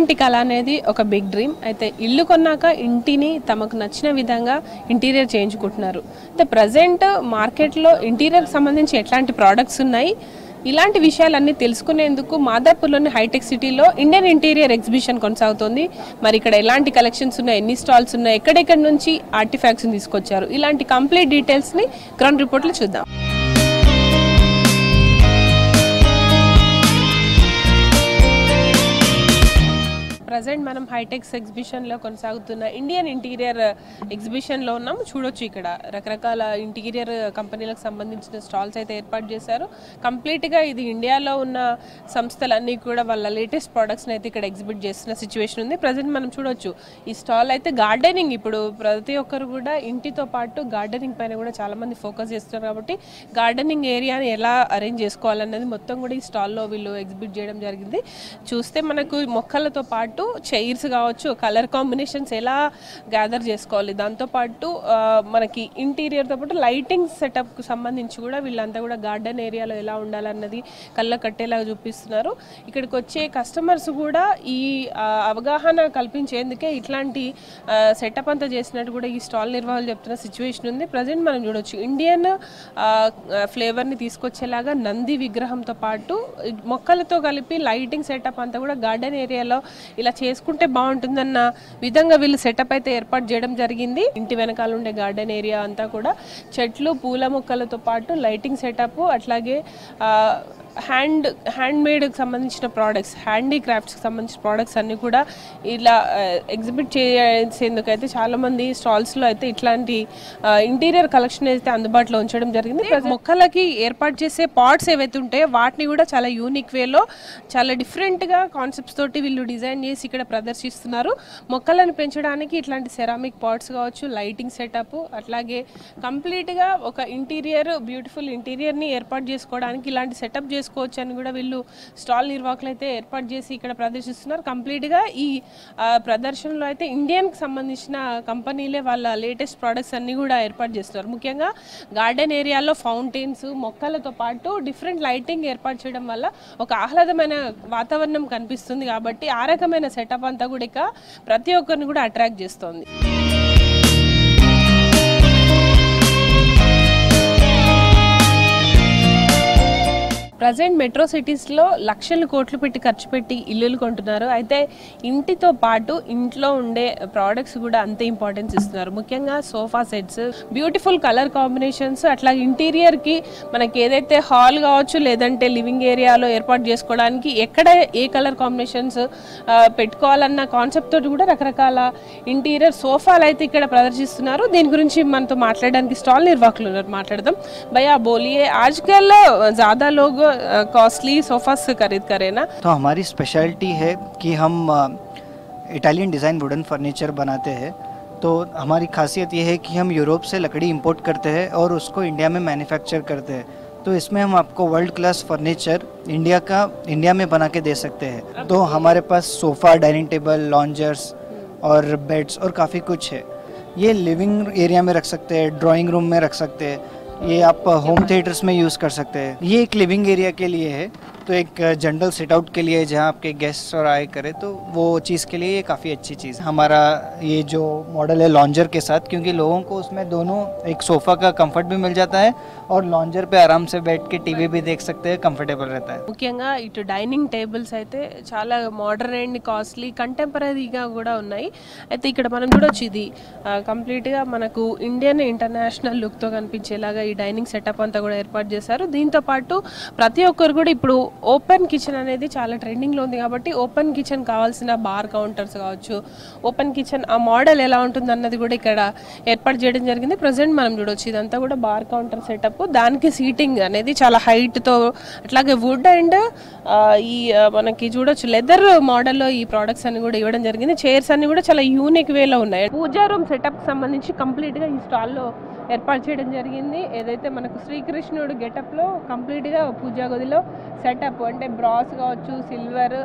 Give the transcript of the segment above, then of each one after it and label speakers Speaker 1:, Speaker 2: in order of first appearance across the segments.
Speaker 1: సొంతింటి కళ అనేది ఒక బిగ్ డ్రీమ్. అయితే ఇల్లు కొన్నాక ఇంటిని తమకు నచ్చిన విధంగా ఇంటీరియర్ చేయించుకుంటున్నారు. అయితే ప్రజెంట్ మార్కెట్లో ఇంటీరియర్కి సంబంధించి ఎట్లాంటి ప్రోడక్ట్స్ ఉన్నాయి, ఇలాంటి విషయాలన్నీ తెలుసుకునేందుకు మాదాపూర్లోని హైటెక్ సిటీలో ఇండియన్ ఇంటీరియర్ ఎగ్జిబిషన్ కొనసాగుతోంది. మరి ఇక్కడ ఎలాంటి కలెక్షన్స్ ఉన్నాయి, ఎన్ని స్టాల్స్ ఉన్నాయి, ఎక్కడెక్కడి నుంచి ఆర్టిఫాక్ట్స్ని తీసుకొచ్చారు, ఇలాంటి కంప్లీట్ డీటెయిల్స్ని గ్రౌండ్ రిపోర్ట్లో చూద్దాం. ప్రజెంట్ మనం హైటెక్స్ ఎగ్జిబిషన్లో కొనసాగుతున్న ఇండియన్ ఇంటీరియర్ ఎగ్జిబిషన్లో ఉన్నాము. చూడొచ్చు ఇక్కడ రకరకాల ఇంటీరియర్ కంపెనీలకు సంబంధించిన స్టాల్స్ అయితే ఏర్పాటు చేశారు. కంప్లీట్గా ఇది ఇండియాలో ఉన్న సంస్థలన్నీ కూడా వాళ్ళ లేటెస్ట్ ప్రోడక్ట్స్ని అయితే ఇక్కడ ఎగ్జిబిట్ చేస్తున్న సిచ్యువేషన్ ఉంది. ప్రజెంట్ మనం చూడొచ్చు ఈ స్టాల్ అయితే గార్డెనింగ్, ఇప్పుడు ప్రతి ఒక్కరు కూడా ఇంటితో పాటు గార్డెనింగ్ పైన కూడా చాలామంది ఫోకస్ చేస్తున్నారు. కాబట్టి గార్డెనింగ్ ఏరియాని ఎలా అరేంజ్ చేసుకోవాలన్నది మొత్తం కూడా ఈ స్టాల్లో వీళ్ళు ఎగ్జిబిట్ చేయడం జరిగింది. చూస్తే మనకు మొక్కలతో పాటు చైర్స్ కావచ్చు, కలర్ కాంబినేషన్స్ ఎలా గ్యాదర్ చేసుకోవాలి, దాంతోపాటు మనకి ఇంటీరియర్తో పాటు లైటింగ్ సెటప్కి సంబంధించి కూడా వీళ్ళంతా కూడా గార్డెన్ ఏరియాలో ఎలా ఉండాలన్నది కళ్ళ కట్టేలాగా చూపిస్తున్నారు. ఇక్కడికి వచ్చే కస్టమర్స్ కూడా ఈ అవగాహన కల్పించేందుకే ఇట్లాంటి సెటప్ అంతా చేసినట్టు కూడా ఈ స్టాల్ నిర్వాహకులు చెప్తున్న సిచ్యువేషన్ ఉంది. ప్రజెంట్ మనం చూడొచ్చు ఇండియన్ ఫ్లేవర్ని తీసుకొచ్చేలాగా నంది విగ్రహంతో పాటు మొక్కలతో కలిపి లైటింగ్ సెటప్ అంతా కూడా గార్డెన్ ఏరియాలో ఇలా చేసుకుంటే బాగుంటుందన్న విధంగా వీళ్ళు సెటప్ అయితే ఏర్పాటు చేయడం జరిగింది. ఇంటి వెనకాల ఉండే గార్డెన్ ఏరియా అంతా కూడా చెట్లు, పూల మొక్కలతో పాటు లైటింగ్ సెటప్, అట్లాగే హ్యాండ్ మేడ్కి సంబంధించిన ప్రోడక్ట్స్, హ్యాండీక్రాఫ్ట్స్కి సంబంధించిన ప్రోడక్ట్స్ అన్నీ కూడా ఇలా ఎగ్జిబిట్ చేసేందుకు అయితే చాలామంది స్టాల్స్లో అయితే ఇట్లాంటి ఇంటీరియర్ కలెక్షన్ అయితే అందుబాటులో ఉంచడం జరిగింది. మొక్కలకి ఏర్పాటు చేసే పాట్స్ ఏవైతే ఉంటాయో వాటిని కూడా చాలా యూనిక్ వేలో చాలా డిఫరెంట్గా కాన్సెప్ట్స్ తోటి వీళ్ళు డిజైన్ చేసి ఇక్కడ ప్రదర్శిస్తున్నారు. మొక్కలను పెంచడానికి ఇట్లాంటి సెరామిక్ పాట్స్ కావచ్చు, లైటింగ్ సెటప్, అట్లాగే కంప్లీట్గా ఒక ఇంటీరియర్ బ్యూటిఫుల్ ఇంటీరియర్ని ఏర్పాటు చేసుకోవడానికి ఇలాంటి సెటప్ చేసుకోవచ్చు అని కూడా వీళ్ళు స్టాల్ నిర్వాహకులు అయితే ఏర్పాటు చేసి ఇక్కడ ప్రదర్శిస్తున్నారు. కంప్లీట్గా ఈ ప్రదర్శనలో అయితే ఇండియన్కి సంబంధించిన కంపెనీలే వాళ్ళ లేటెస్ట్ ప్రోడక్ట్స్ అన్నీ కూడా ఏర్పాటు చేస్తున్నారు. ముఖ్యంగా గార్డెన్ ఏరియాలో ఫౌంటైన్స్, మొక్కలతో పాటు డిఫరెంట్ లైటింగ్ ఏర్పాటు చేయడం వల్ల ఒక ఆహ్లాదమైన వాతావరణం కనిపిస్తుంది. కాబట్టి ఆ రకమైన సెటప్ అంతా కూడా ఇక ప్రతి ఒక్కరిని కూడా అట్రాక్ట్ చేస్తుంది. ప్రజెంట్ మెట్రో సిటీస్లో లక్షల కోట్లు పెట్టి ఖర్చు పెట్టి ఇల్లులు కొంటున్నారు. అయితే ఇంటితో పాటు ఇంట్లో ఉండే ప్రోడక్ట్స్ కూడా అంతే ఇంపార్టెన్స్ ఇస్తున్నారు. ముఖ్యంగా sofa sets, beautiful colour combinations, అట్లా ఇంటీరియర్కి మనకి ఏదైతే హాల్ కావచ్చు లేదంటే లివింగ్ ఏరియాలో ఏర్పాటు చేసుకోవడానికి ఎక్కడ ఏ కలర్ కాంబినేషన్స్ పెట్టుకోవాలన్న కాన్సెప్ట్ తోటి కూడా రకరకాల ఇంటీరియర్ సోఫాలు అయితే ఇక్కడ ప్రదర్శిస్తున్నారు. దీని గురించి మనతో మాట్లాడడానికి స్టాల్ నిర్వాహకులు ఉన్నారు, మాట్లాడదాం. भैया बोलिए, आजकल ज़्यादा लोग कॉस्टली सोफास खरीद करे ना,
Speaker 2: तो हमारी स्पेशलिटी है कि हम इटालियन डिज़ाइन वुडन फर्नीचर बनाते हैं. तो हमारी खासियत ये है कि हम यूरोप से लकड़ी इंपोर्ट करते हैं और उसको इंडिया में मैन्युफैक्चर करते हैं. तो इसमें हम आपको वर्ल्ड क्लास फर्नीचर इंडिया में बना के दे सकते हैं. तो हमारे पास सोफ़ा, डाइनिंग टेबल, लॉन्जर्स और बेड्स और काफ़ी कुछ है. ये लिविंग एरिया में रख सकते हैं, ड्राइंग रूम में रख सकते हैं, ये आप होम थिएटर्स में यूज़ कर सकते हैं. ये एक लिविंग एरिया के लिए है, तो एक जनरल सिट आउट के लिए जहाँ आपके गेस्ट और आए करे तो वो चीज़ के लिए ये काफ़ी अच्छी चीज़. हमारा ये जो मॉडल है लॉन्जर के साथ, क्योंकि लोगों को उसमें दोनों एक सोफ़ा का कंफर्ट भी मिल जाता है और लॉन्जर पे आराम से बैठ के टीवी भी देख सकते हैं, कंफर्टेबल रहता है.
Speaker 1: ముఖ్యంగా ఇటు డైనింగ్ టేబుల్స్ అయితే చాలా మోడర్న్ అండ్ కాస్ట్లీ కంటెంపరీగా కూడా ఉన్నాయి. అయితే ఇక్కడ మనం చూడొచ్చు ఇది కంప్లీట్గా మనకు ఇండియన్ ఇంటర్నేషనల్ లుక్తో కనిపించేలాగా ఈ డైనింగ్ సెటప్ అంతా కూడా ఏర్పాటు చేశారు. దీంతో పాటు ప్రతి ఒక్కరు కూడా ఇప్పుడు ఓపెన్ కిచెన్ అనేది చాలా ట్రెండింగ్లో ఉంది. కాబట్టి ఓపెన్ కిచెన్ కావాల్సిన బార్ కౌంటర్స్ కావచ్చు, ఓపెన్ కిచెన్ ఆ మోడల్ ఎలా ఉంటుంది అన్నది కూడా ఇక్కడ ఏర్పాటు చేయడం జరిగింది. ప్రజెంట్ మనం చూడొచ్చు ఇదంతా కూడా బార్ కౌంటర్ సెటప్, దానికి సీటింగ్ అనేది చాలా హైట్తో, అట్లాగే వుడ్ అండ్ ఈ మనకి చూడొచ్చు లెదర్ మోడల్లో ఈ ప్రోడక్ట్స్ అన్ని కూడా ఇవ్వడం జరిగింది. చైర్స్ అన్ని కూడా చాలా యూనిక్ వేలో ఉన్నాయి. పూజా రూమ్ సెటప్ సంబంధించి కంప్లీట్గా ఈ స్టాల్లో ఏర్పాటు చేయడం జరిగింది. ఏదైతే మనకు శ్రీకృష్ణుడు గెటప్లో కంప్లీట్గా పూజా గదిలో సెటప్ అంటే బ్రాస్ కావచ్చు, సిల్వర్,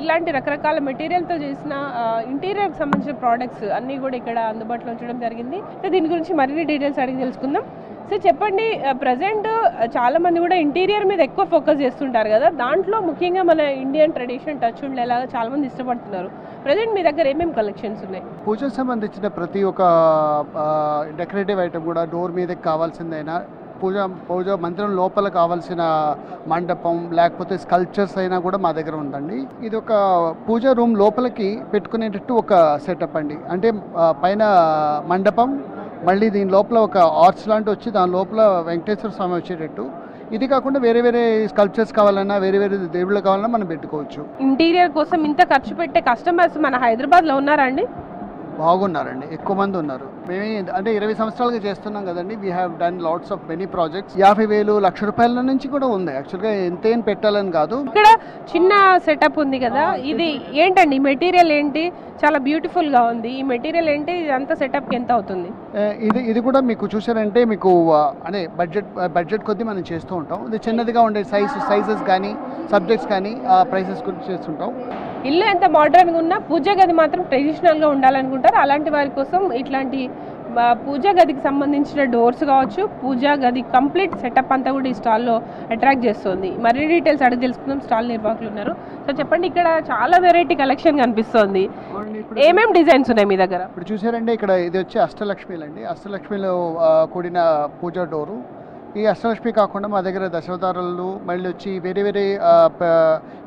Speaker 1: ఇలాంటి రకరకాల మెటీరియల్తో చేసిన ఇంటీరియర్కి సంబంధించిన ప్రోడక్ట్స్ అన్నీ కూడా ఇక్కడ అందుబాటులో ఉంచడం జరిగింది. సో దీని గురించి మరిన్ని డీటెయిల్స్ అడిగి తెలుసుకుందాం. సో చెప్పండి, ప్రజెంట్ చాలా మంది కూడా ఇంటీరియర్ మీద ఎక్కువ ఫోకస్ చేస్తుంటారు కదా, దాంట్లో ముఖ్యంగా మన ఇండియన్ ట్రెడిషన్ టచ్ ఉండేలాగా చాలా మంది ఇష్టపడుతున్నారు. ప్రజెంట్ మీ దగ్గర ఏమేమి కలెక్షన్స్ ఉన్నాయి?
Speaker 3: పూజకు సంబంధించిన ప్రతి ఒక్క డెకరేటివ్ ఐటమ్ కూడా డోర్ మీదకి కావాల్సిందైనా, పూజ మందిరం లోపల కావాల్సిన మండపం లేకపోతే స్కల్ప్చర్స్ అయినా కూడా మా దగ్గర ఉందండి. ఇది ఒక పూజ రూమ్ లోపలికి పెట్టుకునేటట్టు ఒక సెటప్ అండి. అంటే పైన మండపం, మళ్ళీ దీని లోపల ఒక ఆర్చ్ లాంటి వచ్చి దాని లోపల వెంకటేశ్వర స్వామి వచ్చేటట్టు. ఇది కాకుండా వేరే వేరే స్కల్ప్చర్స్ కావాలన్నా, వేరే వేరే దేవుళ్ళు కావాలన్నా మనం పెట్టుకోవచ్చు.
Speaker 1: ఇంటీరియర్ కోసం ఇంత ఖర్చు పెట్టే కస్టమర్స్ మన హైదరాబాద్లో ఉన్నారా అండి?
Speaker 3: బాగున్నారండి, ఎక్కువ మంది ఉన్నారు. మేమే అంటే 20 సంవత్సరాలుగా చేస్తున్నాం కదండి. We have done lots of many projects. 50,000 లక్ష రూపాయల నుంచి కూడా ఉంది. యాక్చువల్గా ఎంతేం పెట్టాలని కాదు.
Speaker 1: ఇక్కడ చిన్న సెటప్ ఉంది కదా, ఇది ఏంటండి? మెటీరియల్ ఏంటి? చాలా బ్యూటిఫుల్గా ఉంది. ఈ మెటీరియల్ ఏంటి? ఇదంతా సెటప్కి ఎంత అవుతుంది?
Speaker 3: ఇది కూడా మీకు చూసారంటే మీకు అంటే బడ్జెట్ కొద్దీ మనం చేస్తూ ఉంటాం. ఇది చిన్నదిగా ఉండే సైజెస్ కానీ సబ్జెక్ట్స్ కానీ ప్రైసెస్ గురించి చేస్తుంటాం.
Speaker 1: ఇల్లు ఎంత మోడర్న్గా ఉన్నా పూజా గది మాత్రం ట్రెడిషనల్గా ఉండాలనుకుంటారు. అలాంటి వారి కోసం ఇట్లాంటి పూజా గదికి సంబంధించిన డోర్స్ కావచ్చు, పూజా గది కంప్లీట్ సెటప్ అంతా కూడా ఈ స్టాల్లో అట్రాక్ట్ చేస్తుంది. మరిన్ని డీటెయిల్స్ అడిగి తెలుసుకుందాం. స్టాల్ నిర్వాహకులు ఉన్నారు. సో చెప్పండి, ఇక్కడ చాలా వెరైటీ కలెక్షన్ కనిపిస్తుంది. ఏమేమి డిజైన్స్ ఉన్నాయి మీ దగ్గర?
Speaker 3: ఇప్పుడు చూసారంటే ఇక్కడ ఇది వచ్చి అష్టలక్ష్మిలు అండి. అష్టలక్ష్మిలో కూడిన పూజా డోరు. ఈ అష్టలక్ష్మి కాకుండా మా దగ్గర దశావతారాలు, మళ్ళీ వచ్చి వేరే వేరే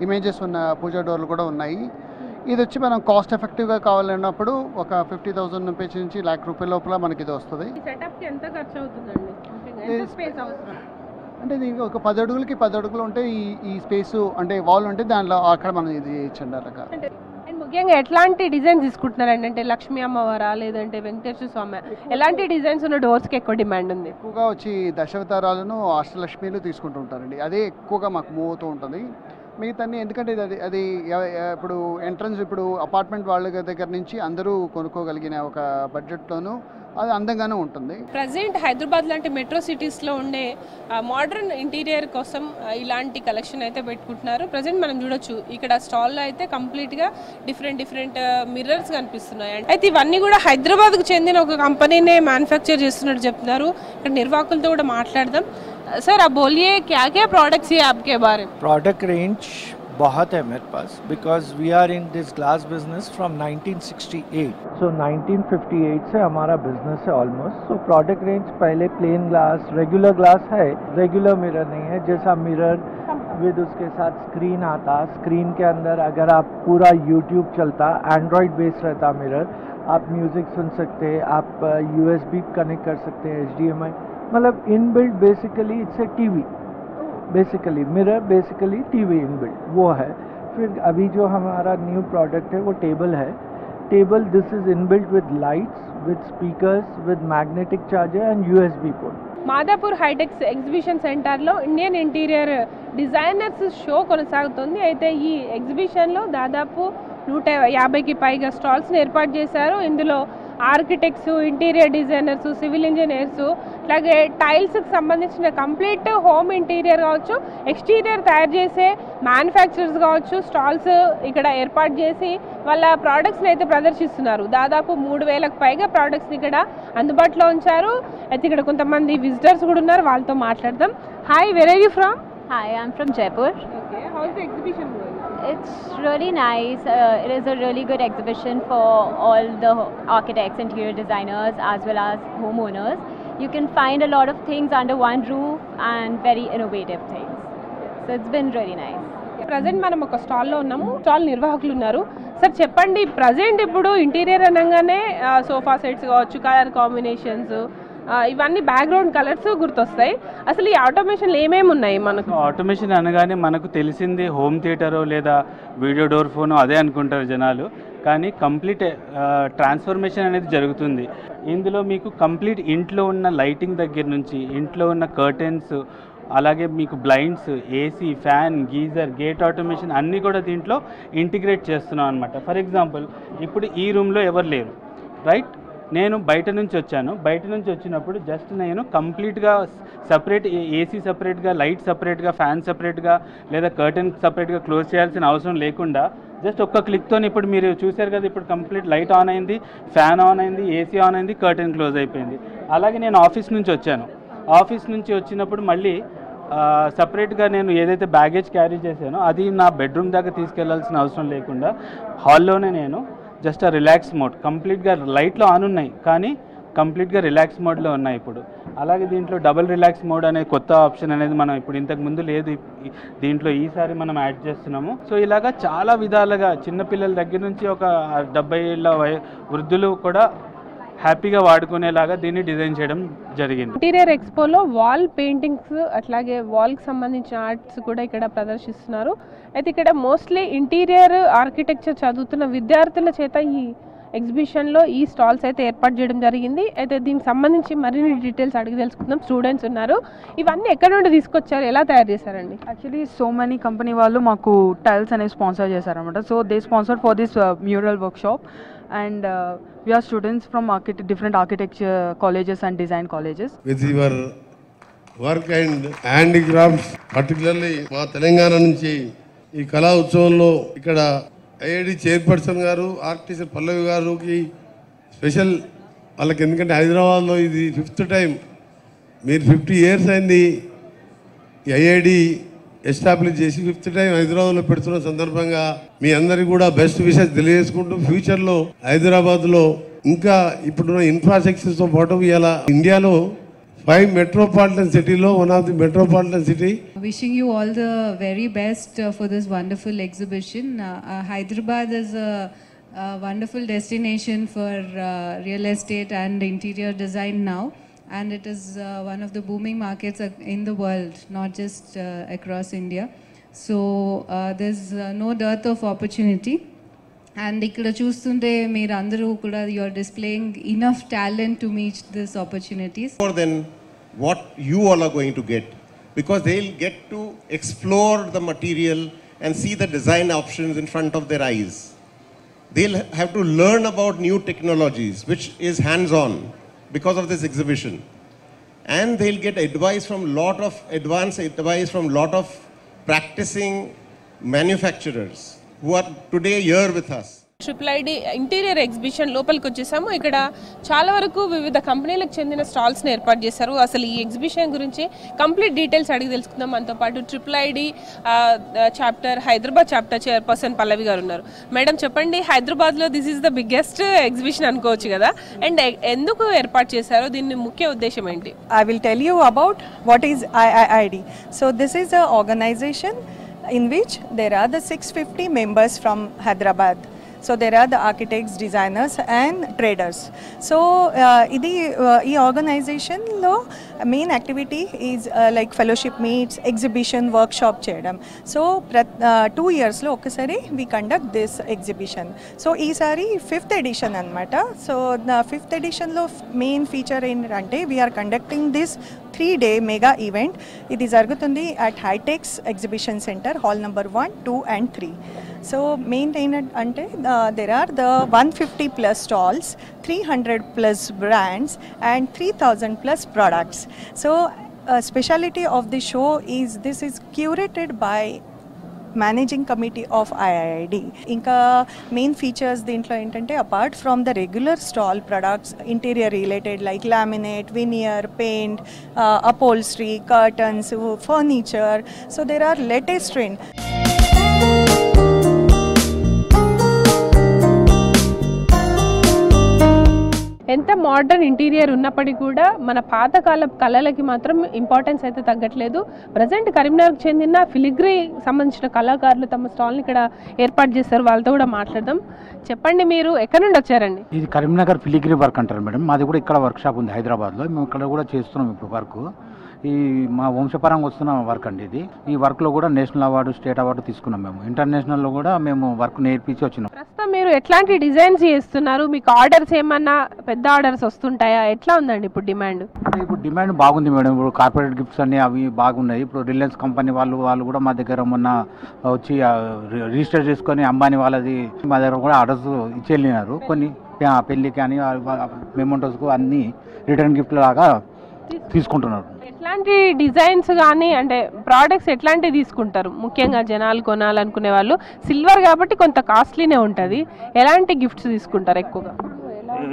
Speaker 3: ఇమేజెస్ ఉన్న పూజా డోర్లు కూడా ఉన్నాయి. ఇది వచ్చి మనం కాస్ట్ ఎఫెక్టివ్గా కావాలన్నప్పుడు ఒక 50,000 నుంచి ₹1,00,000 లోపల మనకి ఇది వస్తుంది. అంటే దీనికి ఒక 10 అడుగులకి 10 అడుగులు ఉంటే ఈ స్పేస్ అంటే వాల్ ఉంటే దానిలో అక్కడ మనం ఇది ఇచ్చండి అలాగా.
Speaker 1: ముఖ్యంగా ఎట్లాంటి డిజైన్స్ తీసుకుంటున్నారండి? అంటే లక్ష్మీ అమ్మవారా లేదంటే వెంకటేశ్వర స్వామి, ఎలాంటి డిజైన్స్ ఉన్న డోర్స్కి ఎక్కువ డిమాండ్ ఉంది?
Speaker 3: ఎక్కువగా వచ్చి దశావతారాలను అష్టలక్ష్మిలు తీసుకుంటూ ఉంటారండి. అదే ఎక్కువగా మాకు మూవ్ అవుతూ ఉంటుంది. మిగతా ఎందుకంటే అది ఇప్పుడు ఎంట్రన్స్ ఇప్పుడు అపార్ట్మెంట్ వాళ్ళ దగ్గర నుంచి అందరూ కొనుక్కోగలిగిన ఒక బడ్జెట్లోనూ అది అందంగానే ఉంటుంది.
Speaker 1: ప్రజెంట్ హైదరాబాద్ లాంటి మెట్రో సిటీస్లో ఉండే మోడర్న్ ఇంటీరియర్ కోసం ఇలాంటి కలెక్షన్ అయితే పెట్టుకుంటున్నారు. ప్రజెంట్ మనం చూడొచ్చు ఇక్కడ స్టాల్లో అయితే కంప్లీట్గా డిఫరెంట్ మిర్రర్స్ కనిపిస్తున్నాయి. అయితే ఇవన్నీ కూడా హైదరాబాద్కు చెందిన ఒక కంపెనీనే మ్యానుఫ్యాక్చర్ చేస్తున్నట్టు చెప్తున్నారు. ఇక్కడ నిర్వాహకులతో కూడా మాట్లాడదాం. सर आप बोलिए क्या क्या प्रोडक्ट्स है आपके बारे में?
Speaker 4: प्रोडक्ट रेंज बहुत है मेरे पास because we are in this glass business from 1968. So 1958 से हमारा बिजनेस है ऑलमोस्ट. सो प्रोडक्ट रेंज पहले प्लेन ग्लास, रेगुलर ग्लास है, रेगुलर मिरर नहीं है. जैसा मिरर विद उसके साथ स्क्रीन आता, स्क्रीन के अंदर अगर आप पूरा यूट्यूब चलता, एंड्रॉयड बेस रहता मिरर, आप म्यूज़िक सुन सकते, आप USB कनेक्ट कर सकते हैं, HDMI, मतलब inbuilt basically it's a TV. Basically mirror basically TV inbuilt वो है. फिर अभी जो हमारा न्यू प्रोडक्ट है वो टेबल है. Table this is inbuilt with lights, with speakers, with magnetic charger and USB port.
Speaker 1: Madhapur HITEX exhibition సెంటర్లో ఇండియన్ ఇంటీరియర్ డిజైనర్స్ షో కొనసాగుతుంది. అయితే ఈ ఎగ్జిబిషన్లో దాదాపు 150కి పైగా స్టాల్స్ని ఏర్పాటు చేశారు. ఇందులో architects, interior designers, civil engineers, అలాగే టైల్స్కి సంబంధించిన కంప్లీట్ హోమ్ ఇంటీరియర్ కావచ్చు, ఎక్స్టీరియర్ తయారు చేసే మ్యానుఫ్యాక్చరర్స్ కావచ్చు స్టాల్స్ ఇక్కడ ఏర్పాటు చేసి వాళ్ళ ప్రోడక్ట్స్ని అయితే ప్రదర్శిస్తున్నారు. దాదాపు 3,000కి పైగా ప్రోడక్ట్స్ని ఇక్కడ అందుబాటులో ఉంచారు. అయితే ఇక్కడ కొంతమంది విజిటర్స్ కూడా ఉన్నారు, వాళ్ళతో మాట్లాడదాం. Hi, where are you from?
Speaker 5: Hi, I'm from Jaipur.
Speaker 1: Okay, how is the exhibition going?
Speaker 5: It's really nice. It is a really good exhibition for all the architects, interior designers, as well as homeowners. You can find a lot of things under one roof and very innovative things. So it's been really nice.
Speaker 1: Present మనం ఒక స్టాల్లో ఉన్నాము. Stall నిర్వాహకులు ఉన్నారు. Sir చెప్పండి, present ఇప్పుడు interior అనగానే sofa sets కావచ్చు, colour combinations, ఇవన్నీ బ్యాక్గ్రౌండ్ కలర్స్ గుర్తొస్తాయి. అసలు ఈ ఆటోమేషన్లు ఏమేమి ఉన్నాయి మనకు?
Speaker 6: ఆటోమేషన్ అనగానే మనకు తెలిసింది హోమ్ థియేటరో లేదా వీడియో డోర్ ఫోనో అదే అనుకుంటారు జనాలు. కానీ కంప్లీట్ ట్రాన్స్ఫర్మేషన్ అనేది జరుగుతుంది ఇందులో. మీకు కంప్లీట్ ఇంట్లో ఉన్న లైటింగ్ దగ్గర నుంచి, ఇంట్లో ఉన్న కర్టెన్స్, అలాగే మీకు blinds, AC, fan, geyser, gate automation అన్నీ కూడా దీంట్లో ఇంటిగ్రేట్ చేస్తున్నాం అనమాట. ఫర్ ఎగ్జాంపుల్ ఇప్పుడు ఈ రూమ్లో ఎవరు లేరు, రైట్? నేను బయట నుంచి వచ్చాను. బయట నుంచి వచ్చినప్పుడు జస్ట్ నేను కంప్లీట్గా సపరేట్ ఏసీ సపరేట్గా, లైట్ సపరేట్గా, ఫ్యాన్ సపరేట్గా లేదా కర్టెన్ సపరేట్గా క్లోజ్ చేయాల్సిన అవసరం లేకుండా జస్ట్ ఒక్క క్లిక్తో ఇప్పుడు మీరు చూశారు కదా, ఇప్పుడు కంప్లీట్ లైట్ ఆన్ అయింది, ఫ్యాన్ ఆన్ అయింది, ఏసీ ఆన్ అయింది, కర్టెన్ క్లోజ్ అయిపోయింది. అలాగే నేను ఆఫీస్ నుంచి వచ్చాను. ఆఫీస్ నుంచి వచ్చినప్పుడు మళ్ళీ సపరేట్గా నేను ఏదైతే బ్యాగేజ్ క్యారీ చేశానో అది నా బెడ్రూమ్ దాకా తీసుకెళ్లాల్సిన అవసరం లేకుండా హాల్లోనే నేను జస్ట్ ఆ రిలాక్స్ మోడ్ కంప్లీట్గా లైట్లో ఆన్ ఉన్నాయి కానీ కంప్లీట్గా రిలాక్స్ మోడ్లో ఉన్నాయి ఇప్పుడు. అలాగే దీంట్లో డబుల్ రిలాక్స్ మోడ్ అనే కొత్త ఆప్షన్ అనేది మనం ఇప్పుడు ఇంతకుముందు లేదు, దీంట్లో ఈసారి మనం యాడ్ చేస్తున్నాము. సో ఇలాగా చాలా విధాలుగా చిన్నపిల్లల దగ్గర నుంచి ఒక 70 ఏళ్ళ వృద్ధులు కూడా హ్యాపీగా వాడుకునేలాగా దీన్ని డిజైన్ చేయడం జరిగింది.
Speaker 1: ఇంటీరియర్ ఎక్స్పోలో వాల్ పెయింటింగ్స్ అట్లాగే వాల్కి సంబంధించిన ఆర్ట్స్ కూడా ఇక్కడ ప్రదర్శిస్తున్నారు. అయితే ఇక్కడ మోస్ట్లీ ఇంటీరియర్ ఆర్కిటెక్చర్ చదువుతున్న విద్యార్థుల చేత ఈ ఎగ్జిబిషన్లో ఈ స్టాల్స్ అయితే ఏర్పాటు చేయడం జరిగింది. అయితే దీనికి సంబంధించి మరిన్ని డీటెయిల్స్ అడిగి తెలుసుకుందాం. స్టూడెంట్స్ ఉన్నారు. ఇవన్నీ ఎక్కడ నుండి తీసుకొచ్చారు, ఎలా తయారు చేశారండి?
Speaker 7: యాక్చువల్లీ సో మెనీ కంపెనీ వాళ్ళు మాకు టైల్స్ అనేవి స్పాన్సర్ చేశారనమాట. So they sponsor for this mural workshop and we are students from different architecture colleges and design colleges.
Speaker 8: With your work and handicrafts, particularly మా తెలంగాణ నుంచి ఈ కళా ఉత్సవంలో ఇక్కడ ఐఐడి చైర్పర్సన్ గారు ఆర్టిస్ట్ పల్లవి గారికి స్పెషల్ వాళ్ళకి, ఎందుకంటే హైదరాబాద్లో ఇది 5th టైం, మీరు 50 years అయింది ఈ ఐఐడి ఎస్టాబ్లిష్ చేసి 5th టైం హైదరాబాద్లో పెడుతున్న సందర్భంగా మీ అందరికీ కూడా బెస్ట్ విషెస్ తెలియజేసుకుంటూ ఫ్యూచర్లో హైదరాబాద్లో ఇంకా ఇప్పుడున్న ఇన్ఫ్రాస్ట్రక్చర్తో పాటు ఇలా ఇండియాలో 5 metropolitan cityలో one of the metropolitan city.
Speaker 9: Wishing you all the very best for this wonderful exhibition. Hyderabad is a wonderful destination for real estate and interior design now. And it is one of the booming markets in the world, not just across India. So there's no dearth of opportunity. And ikkada chustunte meer andaru kuda you are displaying enough talent to meet these opportunities.
Speaker 10: More than what you all are going to get, because they'll get to explore the material and see the design options in front of their eyes. They'll have to learn about new technologies, which is hands-on, because of this exhibition, and they'll get advice from advanced advice from lot of practicing manufacturers who are today here with us.
Speaker 1: IIID interior exhibition లోపలికి వచ్చేసాము. ఇక్కడ చాలా వరకు వివిధ కంపెనీలకు చెందిన స్టాల్స్ని ఏర్పాటు చేశారు. అసలు ఈ ఎగ్జిబిషన్ గురించి కంప్లీట్ డీటెయిల్స్ అడిగి తెలుసుకుందాం. మనతో పాటు IIID chapter Hyderabad chapter chairperson Pallavi గారు ఉన్నారు. మేడం చెప్పండి, హైదరాబాద్లో this is the biggest exhibition అనుకోవచ్చు కదా, అండ్ ఎందుకు ఏర్పాటు చేశారో, దీని ముఖ్య ఉద్దేశం ఏంటి?
Speaker 11: I will tell you about what is IIID. So this is an organization in which there are the 650 members from Hyderabad. So there are the architects, designers and traders. So ఈ organization లో main activity is like fellowship meets, exhibition, workshop చేయడం. So 2 years లో ఒకసారి we conduct this exhibition. So ఈసారి 5th edition అన్నమాట. So the 5th edition లో main feature ఏంటంటే we are conducting this 3-day mega event. ఇది జరుగుతుంది at Hightex Exhibition Center, hall number 1, 2 and 3. So main అంటే there are the 150 plus stalls, 300 plus brands and 3000 plus products. So speciality of the show is this is curated by managing committee of IIID. ఇంకా main features దీంట్లో ఏంటంటే apart from the regular stall products interior related like laminate, veneer, paint, upholstery, curtains, furniture. So there are latest trend.
Speaker 1: ఎంత modern interior ఉన్నప్పటికీ కూడా మన పాతకాల కళలకి మాత్రం importance అయితే తగ్గట్లేదు. ప్రజెంట్ కరీంనగర్కి చెందిన ఫిలిగ్రీ సంబంధించిన కళాకారులు తమ స్టాల్ని ఇక్కడ ఏర్పాటు చేస్తారు. వాళ్ళతో కూడా మాట్లాడదాం. చెప్పండి, మీరు ఎక్కడి నుండి వచ్చారండి?
Speaker 12: ఇది కరీంనగర్ ఫిలిగ్రీ వర్క్ అంటారు మేడం. మాది కూడా ఇక్కడ వర్క్ షాప్ ఉంది హైదరాబాద్లో. మేము ఇక్కడ కూడా చేస్తున్నాం ఇప్పుడు వర్క్. ఈ మా వంశపరంగా వస్తున్న వర్క్ అండి ఇది. ఈ వర్క్లో కూడా నేషనల్ అవార్డు, స్టేట్ అవార్డు తీసుకున్నాం. మేము ఇంటర్నేషనల్లో కూడా మేము వర్క్ నేర్పించి వచ్చినాం.
Speaker 1: ప్రస్తుతం మీరు ఎట్లాంటి డిజైన్స్ చేస్తున్నారు? మీకు ఆర్డర్స్ ఏమన్నా పెద్ద ఆర్డర్స్ వస్తుంటాయా? ఎట్లా ఉందండి ఇప్పుడు డిమాండ్?
Speaker 12: ఇప్పుడు డిమాండ్ బాగుంది మేడం. ఇప్పుడు కార్పొరేట్ గిఫ్ట్స్ అన్ని అవి బాగున్నాయి. ఇప్పుడు రిలయన్స్ కంపెనీ వాళ్ళు కూడా మా దగ్గర మొన్న వచ్చి రిజిస్టర్ చేసుకొని అంబానీ వాళ్ళది మా దగ్గర కూడా ఆర్డర్స్ ఇచ్చి వెళ్ళినారు. పెళ్ళికి కానీ మెమోంటోస్కు అన్నీ రిటర్న్ గిఫ్ట్ లాగా తీసుకుంటున్నారు.
Speaker 1: ఎట్లాంటి డిజైన్స్ కానీ అంటే ప్రోడక్ట్స్ ఎట్లాంటివి తీసుకుంటారు? ముఖ్యంగా జనాలు కొనాలనుకునే వాళ్ళు సిల్వర్ కాబట్టి కొంత కాస్ట్లీనే ఉంటుంది. ఎలాంటి గిఫ్ట్స్ తీసుకుంటారు ఎక్కువగా?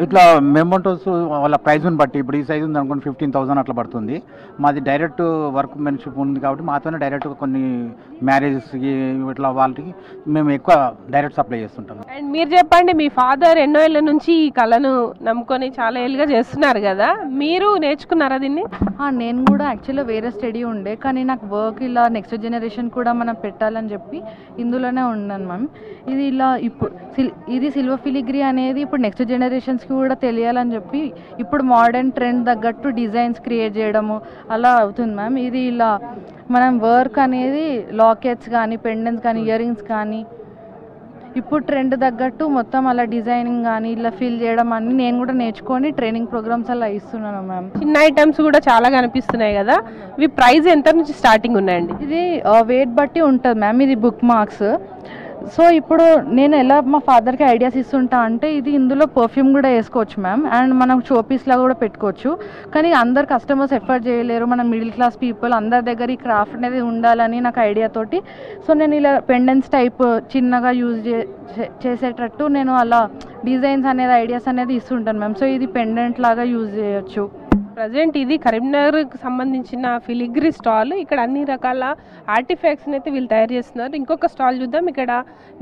Speaker 12: ఇట్లా మెమోంటోస్ వాళ్ళ ప్రైజ్ని బట్టి ఇప్పుడు ఈ సైజ్ ఉంది అనుకోండి 15,000 అట్లా పడుతుంది. మాది డైరెక్ట్ వర్క్ మెన్షిప్ ఉంది కాబట్టి మాతోనే డైరెక్ట్ కొన్ని మ్యారేజెస్కి ఇట్లా వాళ్ళకి మేము ఎక్కువ డైరెక్ట్ సప్లై చేస్తుంటాం.
Speaker 1: అండ్ మీరు చెప్పండి, మీ ఫాదర్ ఎన్నో ఏళ్ళ నుంచి ఈ కళను నమ్ముకొని చాలా ఏళ్ళుగా చేస్తున్నారు కదా, మీరు నేర్చుకున్నారా దీన్ని?
Speaker 7: నేను కూడా యాక్చువల్గా వేరే స్టడీ ఉండే, కానీ నాకు వర్క్ ఇలా నెక్స్ట్ జనరేషన్ కూడా మనం పెట్టాలని చెప్పి ఇందులోనే ఉన్నాను మ్యామ్. ఇది ఇలా ఇప్పుడు ఇది సిల్వర్ ఫిలిగ్రీ అనేది ఇప్పుడు నెక్స్ట్ జనరేషన్స్కి కూడా తెలియాలని చెప్పి ఇప్పుడు మోడర్న్ ట్రెండ్ తగ్గట్టు డిజైన్స్ క్రియేట్ చేయడము అలా అవుతుంది మ్యామ్. ఇది ఇలా మనం వర్క్ అనేది లాకెట్స్ కానీ పెండెంట్స్ కానీ ఇయర్ రింగ్స్ కానీ ఇప్పుడు ట్రెండ్ తగ్గట్టు మొత్తం అలా డిజైనింగ్ కానీ ఇలా ఫిల్ చేయడం అన్ని నేను కూడా నేర్చుకొని ట్రైనింగ్ ప్రోగ్రామ్స్ అలా ఇస్తున్నాను మ్యామ్.
Speaker 1: చిన్న ఐటమ్స్ కూడా చాలా కనిపిస్తున్నాయి కదా, ఇవి ప్రైస్ ఎంత నుంచి స్టార్టింగ్ ఉన్నాయండి?
Speaker 7: ఇది వెయిట్ బట్టి ఉంటుంది మ్యామ్. ఇది బుక్ మార్క్స్. సో ఇప్పుడు నేను ఎలా మా ఫాదర్కి ఐడియాస్ ఇస్తుంటా అంటే ఇది ఇందులో పర్ఫ్యూమ్ కూడా వేసుకోవచ్చు మ్యామ్, అండ్ మనం షోపీస్లా కూడా పెట్టుకోవచ్చు. కానీ అందరు కస్టమర్స్ ఎఫర్ట్ చేయలేరు, మన మిడిల్ క్లాస్ పీపుల్ అందరి దగ్గర ఈ క్రాఫ్ట్ అనేది ఉండాలని నాకు ఐడియా తోటి సో నేను ఇలా పెండెంట్స్ టైప్ చిన్నగా యూజ్ చేసేటట్టు నేను అలా డిజైన్స్ అనేది ఐడియాస్ అనేది ఇస్తుంటాను మ్యామ్. సో ఇది పెండెంట్ లాగా యూజ్ చేయొచ్చు.
Speaker 1: ప్రజెంట్ ఇది కరీంనగర్కి సంబంధించిన ఫిలిగ్రీ స్టాల్. ఇక్కడ అన్ని రకాల ఆర్టిఫాక్ట్స్ని అయితే వీళ్ళు తయారు చేస్తున్నారు. ఇంకొక స్టాల్ చూద్దాం. ఇక్కడ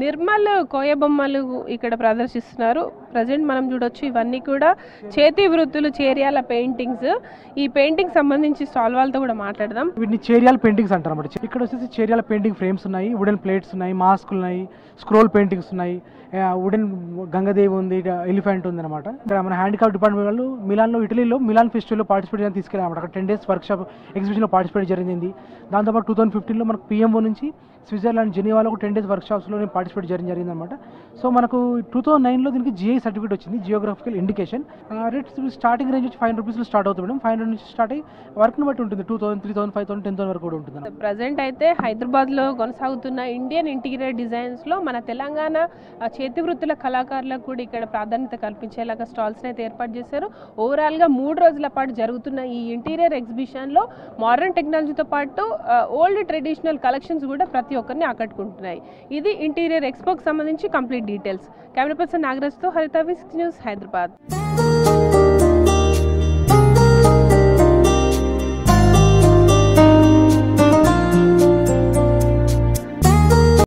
Speaker 1: నిర్మల్ కోయ బొమ్మలు ఇక్కడ ప్రదర్శిస్తున్నారు. ప్రజెంట్ మనం చూడొచ్చు ఇవన్నీ కూడా చేతి వృత్తులు, చేరియాల పెయింటింగ్స్. ఈ పెయింటింగ్ సంబంధించి స్టాల్ వాళ్ళతో కూడా మాట్లాడదాం.
Speaker 13: వీటిని చేరియాల పెయింటింగ్స్ అంటారు అన్నమాట. ఇక్కడ వచ్చేసి చేరియాల పెయింటింగ్ ఫ్రేమ్స్ ఉన్నాయి, వుడెన్ ప్లేట్స్ ఉన్నాయి, మాస్కులు ఉన్నాయి, స్క్రోల్ పెయింటింగ్స్ ఉన్నాయి, వుడెన్ గంగదేవి ఉంది, ఎలిఫెంట్ ఉంది అనమాట. ఇక్కడ మన హ్యాండిక్రాఫ్ట్ డిపార్ట్మెంట్ వాళ్ళు మిలాన్లో, ఇటలీలో మిలాన్ ఫెస్టివల్లో పార్టిసిపేట్ చేయడానికి తీసుకెళ్ళామన్నమాట. అక్కడ 10 days వర్క్షాప్ ఎగ్జిబిషన్లో పార్టిసిపేట్ జరిగింది. దాంతోపాటు 2015లో మనకు పిఎంఓ నుంచి స్విట్జర్లాండ్ జెనీవాలో ఒక 10 days వర్క్షాప్స్లో నేను పార్టిసిపేట్ జరిగింది అనమాట. సో మనకు 2009లో దీనికి జిఐ సర్టిఫికేట్ వచ్చింది, geographical indication. Rates starting range వచ్చి 500 రూపీస్లో స్టార్ట్ అవుతుంది మేడం. 500 నుంచి స్టార్ట్ అయ్యి వర్క్ని బట్టి ఉంటుంది. 2000, 3000, 5000, 10,000 వరకు కూడా ఉంటుంది.
Speaker 1: ప్రజెంట్ అయితే హైదరాబాద్లో కొనసాగుతున్న ఇండియన్ ఇంటీరియర్ డిజైన్స్లో మన తెలంగాణ చేతి వృత్తుల కళాకారులకు కూడా ఇక్కడ ప్రాధాన్యత కల్పించేలాగా స్టాల్స్ని అయితే ఏర్పాటు చేశారు. ఓవరాల్గా 3 రోజుల పాటు జరుగుతున్న ఈ ఇంటీరియర్ ఎగ్జిబిషన్లో మోడర్న్ టెక్నాలజీతో పాటు ఓల్డ్ ట్రెడిషనల్ కలెక్షన్స్ కూడా ప్రతి ఒక్కరిని ఆకట్టుకుంటున్నాయి. ఇది ఇంటీరియర్ ఎక్స్పోకి సంబంధించి కంప్లీట్ డీటెయిల్స్. కెమెరా పర్సన్ నాగరాజ్తో హరిత, విస్క్ న్యూస్, హైదరాబాద్.